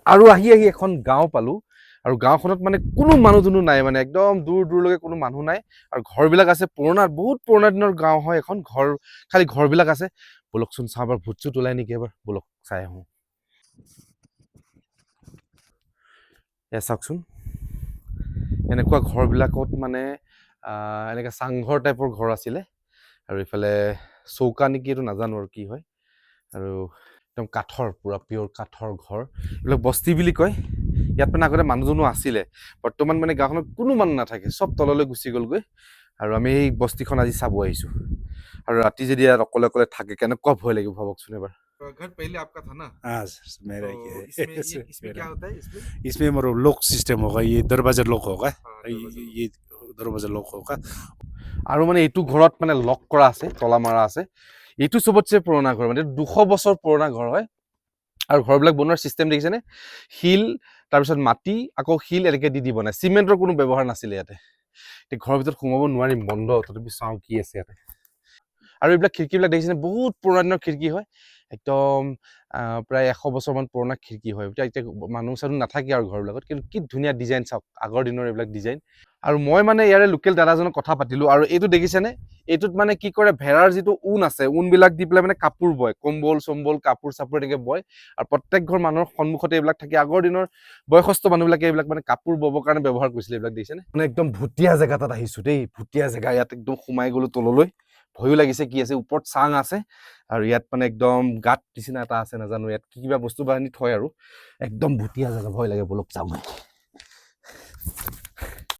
আৰু আহি এখন গাঁও পালো আৰু গাঁওখনত মানে কোনো মানুহ দুনুহ নাই মানে একদম দূৰ দূৰলৈকে কোনো মানুহ নাই আৰু ঘৰবিলাক আছে পুৰণা বহুত পুৰণা দিনৰ গাঁও হয় এখন ঘৰ খালি ঘৰবিলাক আছে বলকচোন চাওঁ এবাৰ ভূত চুত ওলাই নেকি এবাৰ বলক চাই আহোঁ এয়া চাওকচোন এনেকুৱা ঘৰবিলাকত মানে এনেকৈ চাংঘৰ টাইপৰ ঘৰ আছিলে আৰু ইফালে চৌকা নেকি এইটো নাজানো আৰু কি হয় আৰু একদম কাঠৰ পুৰা পিয়ৰ কাঠৰ ঘৰ এইবিলাক বস্তি বুলি কয় ইয়াত মানে আগতে মানুহজনো আছিলে বৰ্তমান মানে গাঁওখনত কোনো মানুহ নাথাকে চব তললৈ গুচি গ'লগৈ আৰু আমি এই বস্তিখন আজি চাব আহিছোঁ আৰু ৰাতি যদি ইয়াত অকলে অকলে থাকে কেনেকুৱা ভয় লাগিব ভাবকচোন এবাৰ घर पहले आपका था ना हाँ सर, मेरा तो ही है इसमें क्या मेरा होता है इसमें इसमें मेरा लॉक सिस्टम होगा ये दरवाजा लॉक होगा हाँ, दरवाजा lock। ये दरवाजा लॉक होगा আৰু মানে এইটো ঘৰত মানে লক কৰা আছে তলা মাৰা আছে এইটো চবতছে পুৰণা ঘৰ মানে 200 বছৰ পুৰণা ঘৰ হয় আৰু ঘৰবিলাক বনোৱাৰ চিষ্টেম দেখিছেনে শিল তাৰপিছত মাটি আকৌ শিল এনেকৈ দি বনায় চিমেণ্টৰ কোনো ব্যৱহাৰ নাছিলে ইয়াতে ঘৰৰ ভিতৰত সোমাব নোৱাৰিম বন্ধ তথাপি চাওঁ কি আছে ইয়াতে আৰু এইবিলাক খিৰিকীবিলাক দেখিছেনে বহুত পুৰণা দিনৰ খিৰিকী হয় একদম প্ৰায় 100 বছৰমান পুৰণা খিৰিকী হয় এতিয়া মানুহ চানুহ নাথাকে আৰু ঘৰবিলাকত কিন্তু কি ধুনীয়া ডিজাইন চাওক আগৰ দিনৰ এইবিলাক ডিজাইন আৰু মই মানে ইয়াৰে লোকেল দাদাজনক কথা পাতিলো আৰু এইটো দেখিছেনে এইটোত মানে কি কৰে ভেড়াৰ যিটো ঊণ আছে ঊণবিলাক দি পেলাই মানে কাপোৰ বয় কম্বল চম্বল কাপোৰ চাপোৰ এনেকৈ বয় আৰু প্ৰত্যেক ঘৰ মানুহৰ সন্মুখতে এইবিলাক থাকে আগৰ দিনৰ বয়সস্থ মানুহবিলাকে এইবিলাক মানে কাপোৰ ববৰ কাৰণে ব্যৱহাৰ কৰিছিলে এইবিলাক দেখিছেনে মানে একদম ভুটীয়া জেগা তাত আহিছো দেই ভুটীয়া জেগা ইয়াত একদম সোমাই গ'লো তললৈ ভয়ো লাগিছে কি আছে ওপৰত চাং আছে আৰু ইয়াত মানে একদম গাঁত নিচিনা এটা আছে নাজানো ইয়াত কি কিবা বস্তু বাহিনী থয় আৰু একদম ভুটীয়া জেগা ভয় লাগে বলক যাওঁ